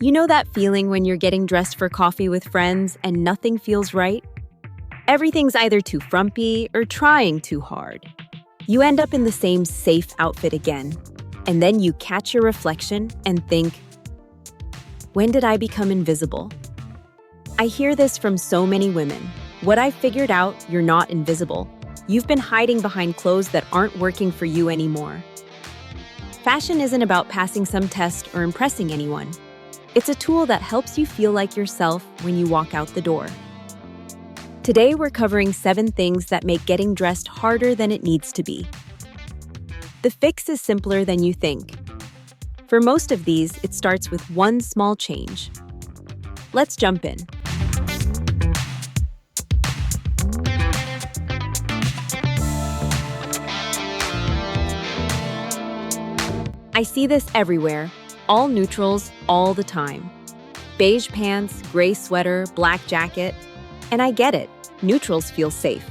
You know that feeling when you're getting dressed for coffee with friends and nothing feels right? Everything's either too frumpy or trying too hard. You end up in the same safe outfit again, and then you catch your reflection and think, when did I become invisible? I hear this from so many women. What I've figured out, you're not invisible. You've been hiding behind clothes that aren't working for you anymore. Fashion isn't about passing some test or impressing anyone. It's a tool that helps you feel like yourself when you walk out the door. Today, we're covering 7 things that make getting dressed harder than it needs to be. The fix is simpler than you think. For most of these, it starts with one small change. Let's jump in. I see this everywhere. All neutrals, all the time. Beige pants, gray sweater, black jacket. And I get it, neutrals feel safe.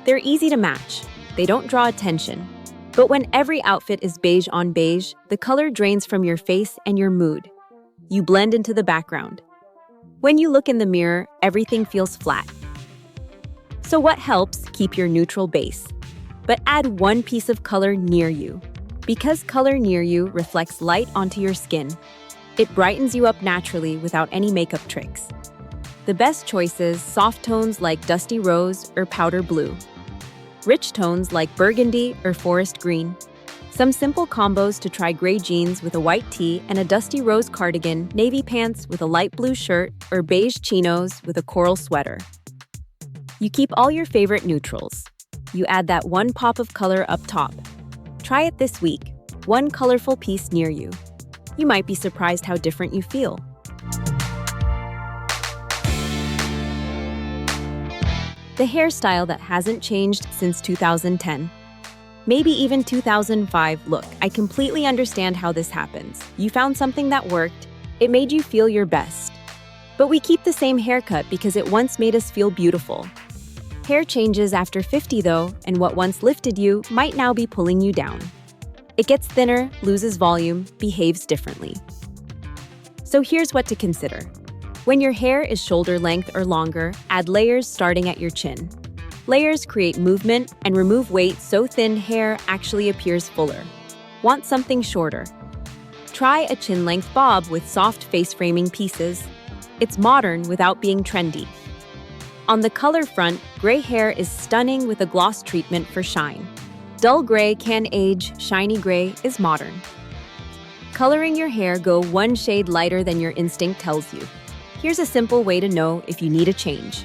They're easy to match. They don't draw attention. But when every outfit is beige on beige, the color drains from your face and your mood. You blend into the background. When you look in the mirror, everything feels flat. So what helps keep your neutral base? But add one piece of color near you. Because color near you reflects light onto your skin, it brightens you up naturally without any makeup tricks. The best choices, soft tones like dusty rose or powder blue. Rich tones like burgundy or forest green. Some simple combos to try gray jeans with a white tee and a dusty rose cardigan, navy pants with a light blue shirt, or beige chinos with a coral sweater. You keep all your favorite neutrals. You add that one pop of color up top. Try it this week, one colorful piece near you. You might be surprised how different you feel. The hairstyle that hasn't changed since 2010. Maybe even 2005. Look, I completely understand how this happens. You found something that worked. It made you feel your best. But we keep the same haircut because it once made us feel beautiful. Hair changes after 50 though, and what once lifted you might now be pulling you down. It gets thinner, loses volume, behaves differently. So here's what to consider. When your hair is shoulder length or longer, add layers starting at your chin. Layers create movement and remove weight so thin hair actually appears fuller. Want something shorter? Try a chin-length bob with soft face-framing pieces. It's modern without being trendy. On the color front, gray hair is stunning with a gloss treatment for shine. Dull gray can age, shiny gray is modern. Coloring your hair, go one shade lighter than your instinct tells you. Here's a simple way to know if you need a change.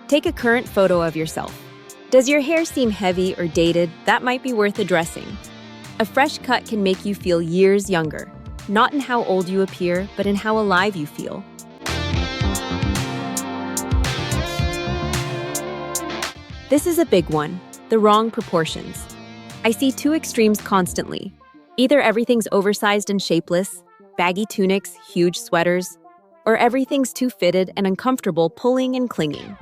Take a current photo of yourself. Does your hair seem heavy or dated? That might be worth addressing. A fresh cut can make you feel years younger, not in how old you appear, but in how alive you feel. This is a big one, the wrong proportions. I see 2 extremes constantly. Either everything's oversized and shapeless, baggy tunics, huge sweaters, or everything's too fitted and uncomfortable, pulling and clinging.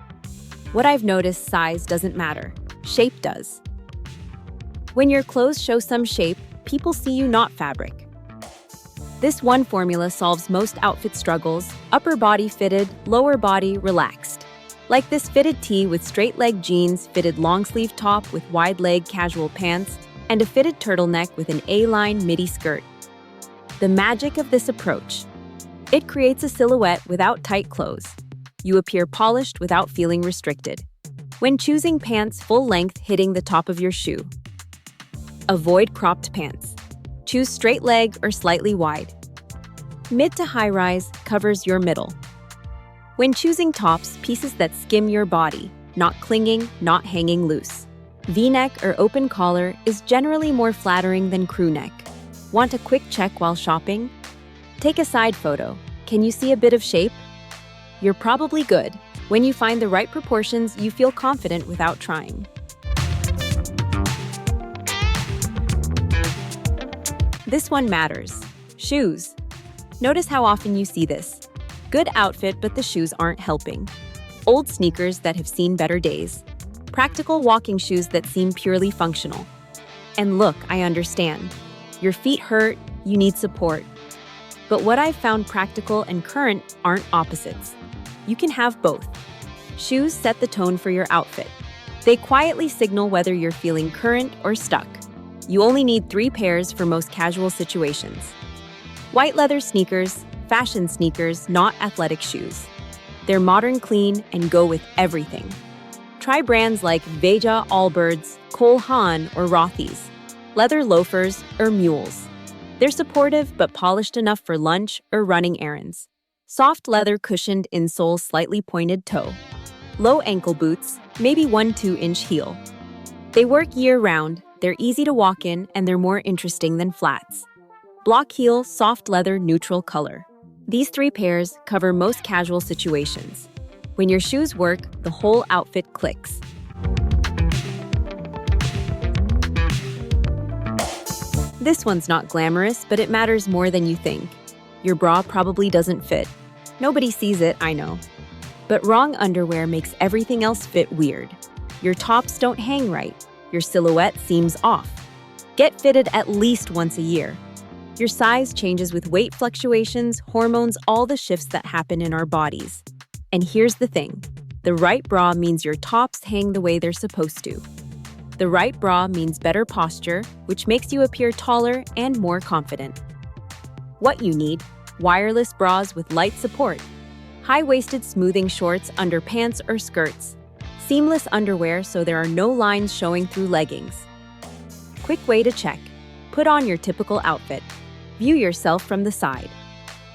What I've noticed, size doesn't matter, shape does. When your clothes show some shape, people see you, not fabric. This one formula solves most outfit struggles: upper body fitted, lower body relaxed. Like this fitted tee with straight leg jeans, fitted long sleeve top with wide leg casual pants, and a fitted turtleneck with an A-line midi skirt. The magic of this approach: it creates a silhouette without tight clothes. You appear polished without feeling restricted. When choosing pants, full length hitting the top of your shoe. Avoid cropped pants. Choose straight leg or slightly wide. Mid to high rise covers your middle. When choosing tops, pieces that skim your body, not clinging, not hanging loose. V-neck or open collar is generally more flattering than crew neck. Want a quick check while shopping? Take a side photo. Can you see a bit of shape? You're probably good. When you find the right proportions, you feel confident without trying. This one matters. Shoes. Notice how often you see this. Good outfit, but the shoes aren't helping. Old sneakers that have seen better days. Practical walking shoes that seem purely functional. And look, I understand. Your feet hurt, you need support. But what I've found practical and current aren't opposites. You can have both. Shoes set the tone for your outfit. They quietly signal whether you're feeling current or stuck. You only need 3 pairs for most casual situations. White leather sneakers, fashion sneakers, not athletic shoes. They're modern, clean, and go with everything. Try brands like Veja, Allbirds, Cole Haan, or Rothy's. Leather loafers or mules. They're supportive but polished enough for lunch or running errands. Soft leather cushioned insole, slightly pointed toe. Low ankle boots, maybe 1-2-inch heel. They work year-round, they're easy to walk in, and they're more interesting than flats. Block heel, soft leather, neutral color. These 3 pairs cover most casual situations. When your shoes work, the whole outfit clicks. This one's not glamorous, but it matters more than you think. Your bra probably doesn't fit. Nobody sees it, I know. But wrong underwear makes everything else fit weird. Your tops don't hang right. Your silhouette seems off. Get fitted at least once a year. Your size changes with weight fluctuations, hormones, all the shifts that happen in our bodies. And here's the thing. The right bra means your tops hang the way they're supposed to. The right bra means better posture, which makes you appear taller and more confident. What you need: wireless bras with light support, high-waisted smoothing shorts under pants or skirts, seamless underwear so there are no lines showing through leggings. Quick way to check. Put on your typical outfit. View yourself from the side.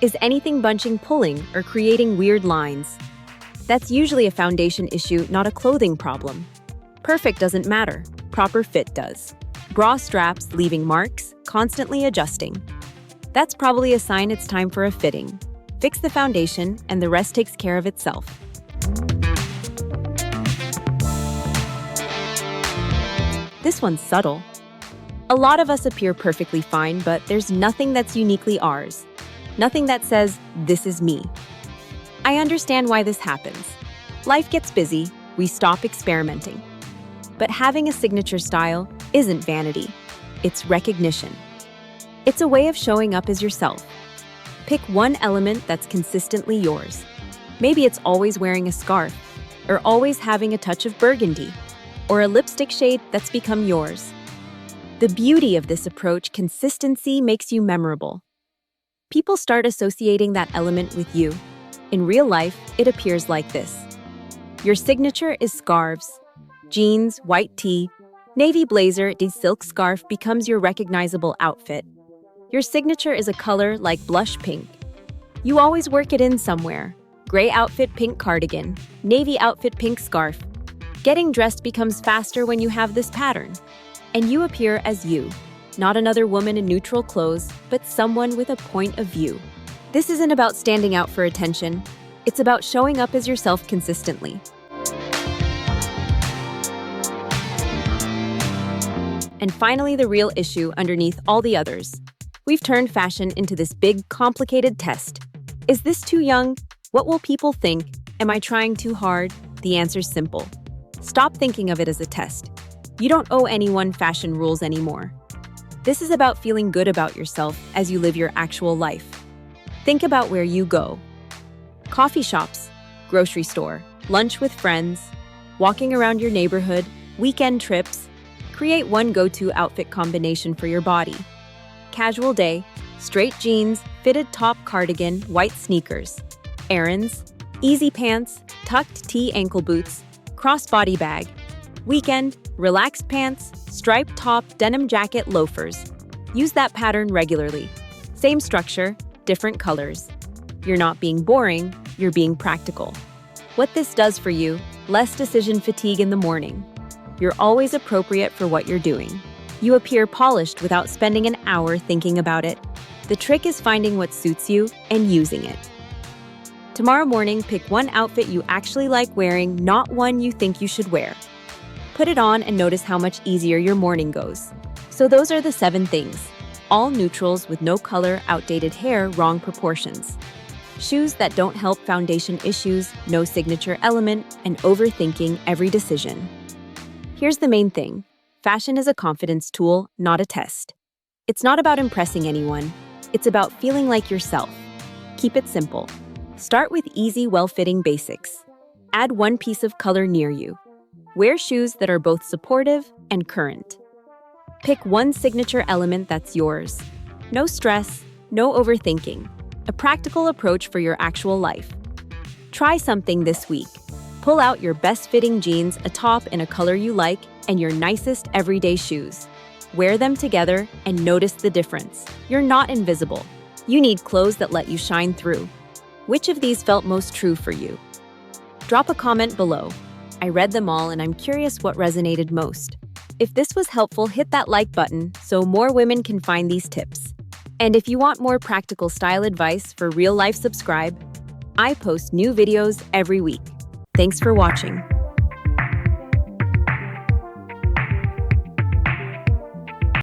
Is anything bunching, pulling, or creating weird lines? That's usually a foundation issue, not a clothing problem. Perfect doesn't matter. Proper fit does. Bra straps leaving marks, constantly adjusting. That's probably a sign it's time for a fitting. Fix the foundation, and the rest takes care of itself. This one's subtle. A lot of us appear perfectly fine, but there's nothing that's uniquely ours. Nothing that says, "This is me." I understand why this happens. Life gets busy, we stop experimenting. But having a signature style isn't vanity, it's recognition. It's a way of showing up as yourself. Pick one element that's consistently yours. Maybe it's always wearing a scarf, or always having a touch of burgundy, or a lipstick shade that's become yours. The beauty of this approach: consistency makes you memorable. People start associating that element with you. In real life, it appears like this. Your signature is scarves. Jeans, white tee, navy blazer, the silk scarf becomes your recognizable outfit. Your signature is a color like blush pink. You always work it in somewhere. Gray outfit, pink cardigan. Navy outfit, pink scarf. Getting dressed becomes faster when you have this pattern. And you appear as you. Not another woman in neutral clothes, but someone with a point of view. This isn't about standing out for attention. It's about showing up as yourself consistently. And finally, the real issue underneath all the others. We've turned fashion into this big, complicated test. Is this too young? What will people think? Am I trying too hard? The answer's simple. Stop thinking of it as a test. You don't owe anyone fashion rules anymore. This is about feeling good about yourself as you live your actual life. Think about where you go. Coffee shops, grocery store, lunch with friends, walking around your neighborhood, weekend trips. Create one go-to outfit combination for your body. Casual day, straight jeans, fitted top cardigan, white sneakers. Errands, easy pants, tucked tee ankle boots, crossbody bag. Weekend, relaxed pants, striped top, denim jacket, loafers. Use that pattern regularly. Same structure, different colors. You're not being boring, you're being practical. What this does for you: less decision fatigue in the morning. You're always appropriate for what you're doing. You appear polished without spending an hour thinking about it. The trick is finding what suits you and using it. Tomorrow morning, pick one outfit you actually like wearing, not one you think you should wear. Put it on and notice how much easier your morning goes. So those are the 7 things. All neutrals with no color, outdated hair, wrong proportions. Shoes that don't help, foundation issues, no signature element, and overthinking every decision. Here's the main thing. Fashion is a confidence tool, not a test. It's not about impressing anyone. It's about feeling like yourself. Keep it simple. Start with easy, well-fitting basics. Add one piece of color near you. Wear shoes that are both supportive and current. Pick one signature element that's yours. No stress, no overthinking. A practical approach for your actual life. Try something this week. Pull out your best-fitting jeans, a top in a color you like, and your nicest everyday shoes. Wear them together and notice the difference. You're not invisible. You need clothes that let you shine through. Which of these felt most true for you? Drop a comment below. I read them all and I'm curious what resonated most. If this was helpful, hit that like button so more women can find these tips. And if you want more practical style advice for real life, subscribe. I post new videos every week. Thanks for watching.